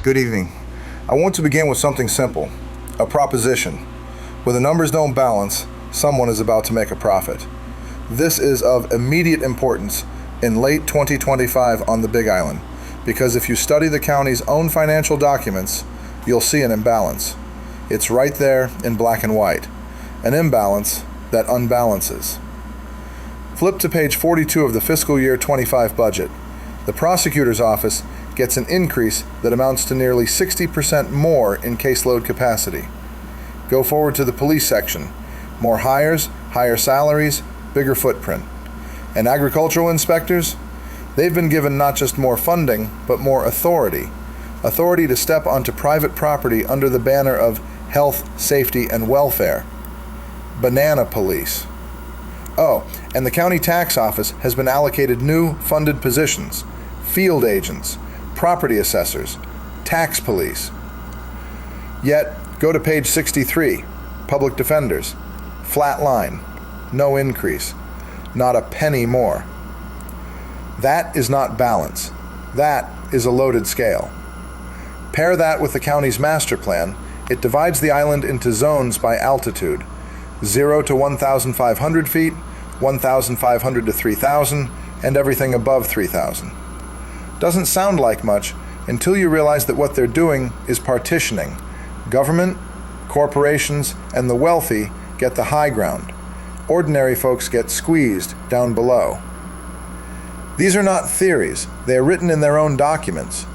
Good evening. I want to begin with something simple, a proposition. Where the numbers don't balance, someone is about to make a profit. This is of immediate importance in late 2025 on the Big Island, because if you study the county's own financial documents, you'll see an imbalance. It's right there in black and white, an imbalance that unbalances. Flip to page 42 of the Fiscal Year 25 budget. The Prosecutor's office gets an increase that amounts to nearly 60% more in caseload capacity. Go forward to the police section. More hires, higher salaries, bigger footprint. And agricultural inspectors? They've been given not just more funding, but more authority. Authority to step onto private property under the banner of health, safety, and welfare. Banana police. Oh, and the county tax office has been allocated new funded positions. Field agents, property assessors, tax police. Yet, go to page 63, public defenders. Flat line, no increase, not a penny more. That is not balance. That is a loaded scale. Pair that with the county's master plan, it divides the island into zones by altitude, 0 to 1,500 feet, 1,500 to 3,000, and everything above 3,000. Doesn't sound like much until you realize that what they're doing is partitioning. Government, corporations, and the wealthy get the high ground. Ordinary folks get squeezed down below. These are not theories. They are written in their own documents.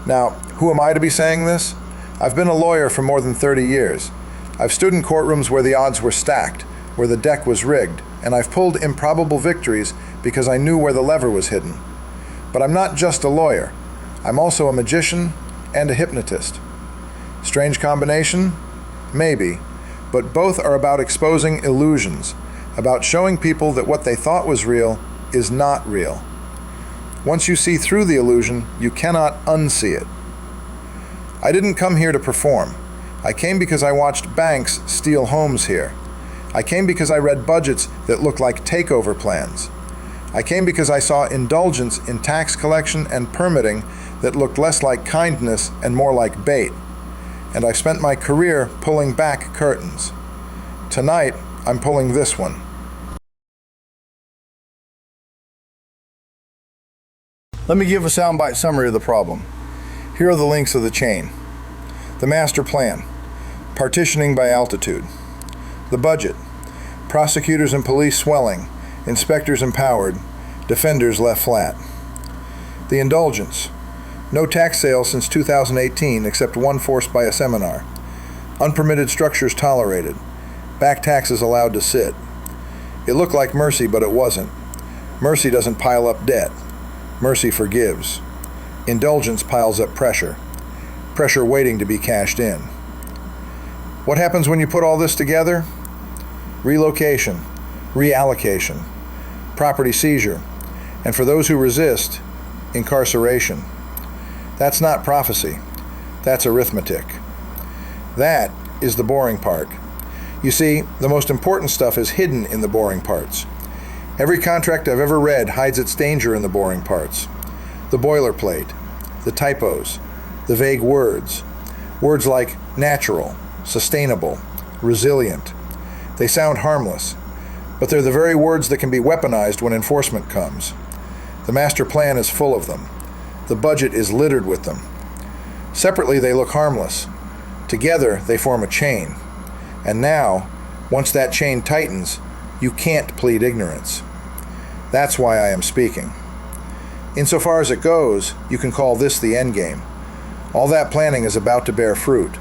Now, who am I to be saying this? I've been a lawyer for more than 30 years. I've stood in courtrooms where the odds were stacked, where the deck was rigged, and I've pulled improbable victories because I knew where the lever was hidden. But I'm not just a lawyer. I'm also a magician and a hypnotist. Strange combination? Maybe. But both are about exposing illusions, about showing people that what they thought was real is not real. Once you see through the illusion, you cannot unsee it. I didn't come here to perform. I came because I watched banks steal homes here. I came because I read budgets that looked like takeover plans. I came because I saw indulgence in tax collection and permitting that looked less like kindness and more like bait. And I've spent my career pulling back curtains. Tonight, I'm pulling this one. Let me give a soundbite summary of the problem. Here are the links of the chain. The master plan, partitioning by altitude. The budget, prosecutors and police swelling, inspectors empowered, defenders left flat. The indulgence, no tax sales since 2018 except one forced by a seminar. Unpermitted structures tolerated, back taxes allowed to sit. It looked like mercy, but it wasn't. Mercy doesn't pile up debt. Mercy forgives. Indulgence piles up pressure. Pressure waiting to be cashed in. What happens when you put all this together? Relocation, reallocation, property seizure, and for those who resist, incarceration. That's not prophecy. That's arithmetic. That is the boring part. You see, the most important stuff is hidden in the boring parts. Every contract I've ever read hides its danger in the boring parts. The boilerplate, the typos, the vague words. Words like natural, sustainable, resilient. They sound harmless, but they're the very words that can be weaponized when enforcement comes. The master plan is full of them. The budget is littered with them. Separately, they look harmless. Together, they form a chain. And now, once that chain tightens, you can't plead ignorance. That's why I am speaking. Insofar as it goes, you can call this the endgame. All that planning is about to bear fruit.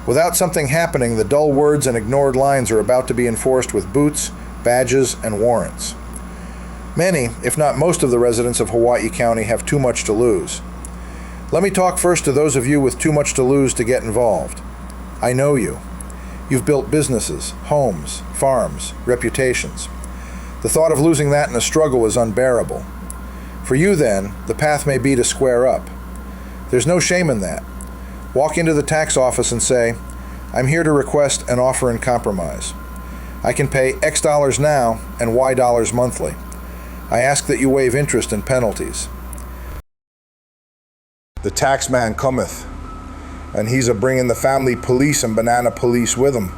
Without something happening, the dull words and ignored lines are about to be enforced with boots, badges, and warrants. Many, if not most of the residents of Hawaii County have too much to lose. Let me talk first to those of you with too much to lose to get involved. I know you. You've built businesses, homes, farms, reputations. The thought of losing that in a struggle is unbearable. For you then, the path may be to square up. There's no shame in that. Walk into the tax office and say, I'm here to request an offer in compromise. I can pay X dollars now and Y dollars monthly. I ask that you waive interest and penalties. The tax man cometh. and he's bringing the family police and banana police with him.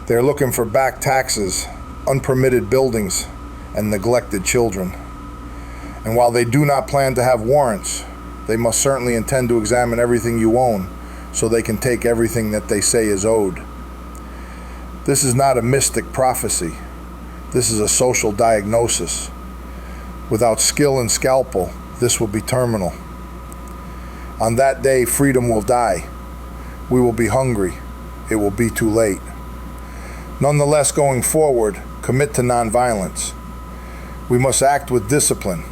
They're looking for back taxes, unpermitted buildings, and neglected children. And while they do not plan to have warrants, they must certainly intend to examine everything you own so they can take everything that they say is owed. This is not a mystic prophecy. This is a social diagnosis. Without skill and scalpel, this will be terminal. On that day, freedom will die. We will be hungry. It will be too late. Nonetheless, going forward, commit to nonviolence. We must act with discipline.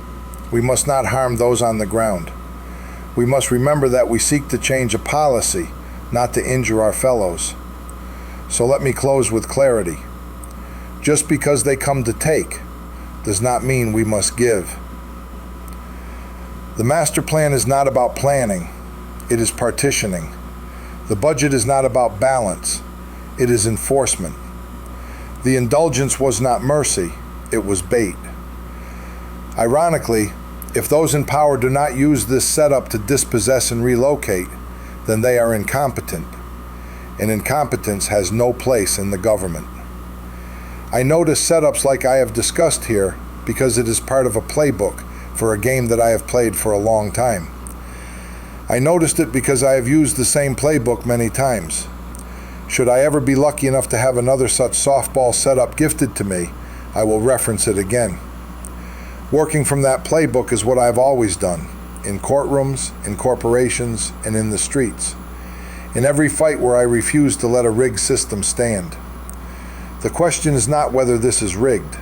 We must not harm those on the ground. We must remember that we seek to change a policy, not to injure our fellows. So let me close with clarity. Just because they come to take does not mean we must give. The master plan is not about planning, it is partitioning. The budget is not about balance, it is enforcement. The indulgence was not mercy, it was bait. Ironically, if those in power do not use this setup to dispossess and relocate, then they are incompetent, and incompetence has no place in the government. I notice setups like I have discussed here because it is part of a playbook for a game that I have played for a long time. I noticed it because I have used the same playbook many times. Should I ever be lucky enough to have another such softball setup gifted to me, I will reference it again. Working from that playbook is what I've always done, in courtrooms, in corporations, and in the streets. In every fight where I refuse to let a rigged system stand. The question is not whether this is rigged.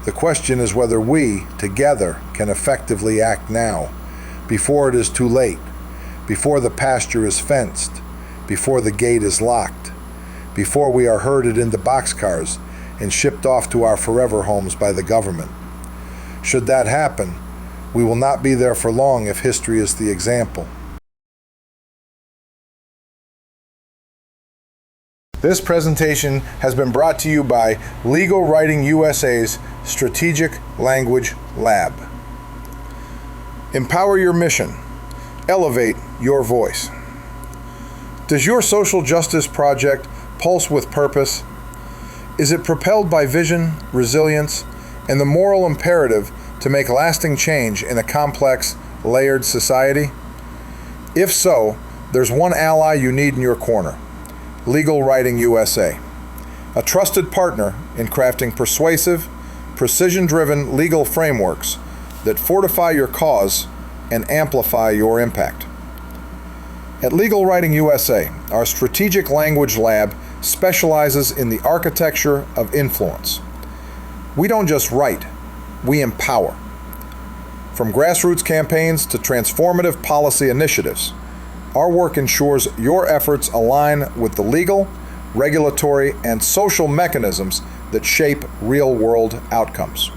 The question is whether we, together, can effectively act now, before it is too late, before the pasture is fenced, before the gate is locked, before we are herded into boxcars and shipped off to our forever homes by the government. Should that happen, we will not be there for long if history is the example. This presentation has been brought to you by Legal Writing USA's Strategic Language Lab. Empower your mission. Elevate your voice. Does your social justice project pulse with purpose? Is it propelled by vision, resilience, and the moral imperative to make lasting change in a complex, layered society? If so, there's one ally you need in your corner. Legal Writing USA, a trusted partner in crafting persuasive, precision-driven legal frameworks that fortify your cause and amplify your impact. At Legal Writing USA, our Strategic Language Lab specializes in the architecture of influence. We don't just write, we empower. From grassroots campaigns to transformative policy initiatives, our work ensures your efforts align with the legal, regulatory, and social mechanisms that shape real-world outcomes.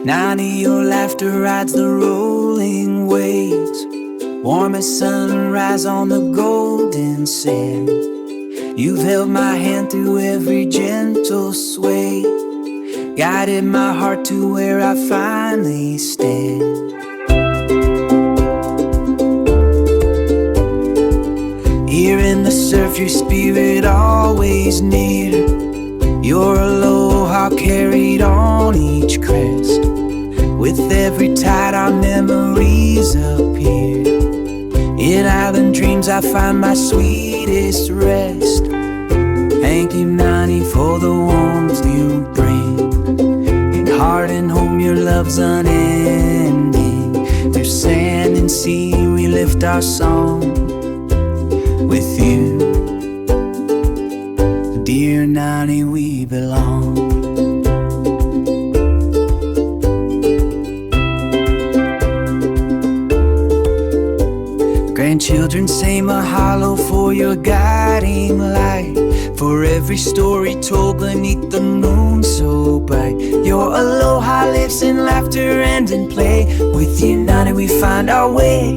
Now your laughter rides the rolling waves, warm as sunrise on the golden sand. You've held my hand through every gentle sway, guided my heart to where I finally stand. Here in the surf, your spirit always near, your aloha carried on each crest. With every tide our memories appear. In island dreams I find my sweetest rest. Thank you, Nani, for the warmth you bring. In heart and home your love's unending. Through sand and sea we lift our song. With you, dear Nani, we belong. Grandchildren say mahalo for your guiding light, for every story told beneath the moon so bright. Your aloha lives in laughter and in play. With you, Nani, we find our way.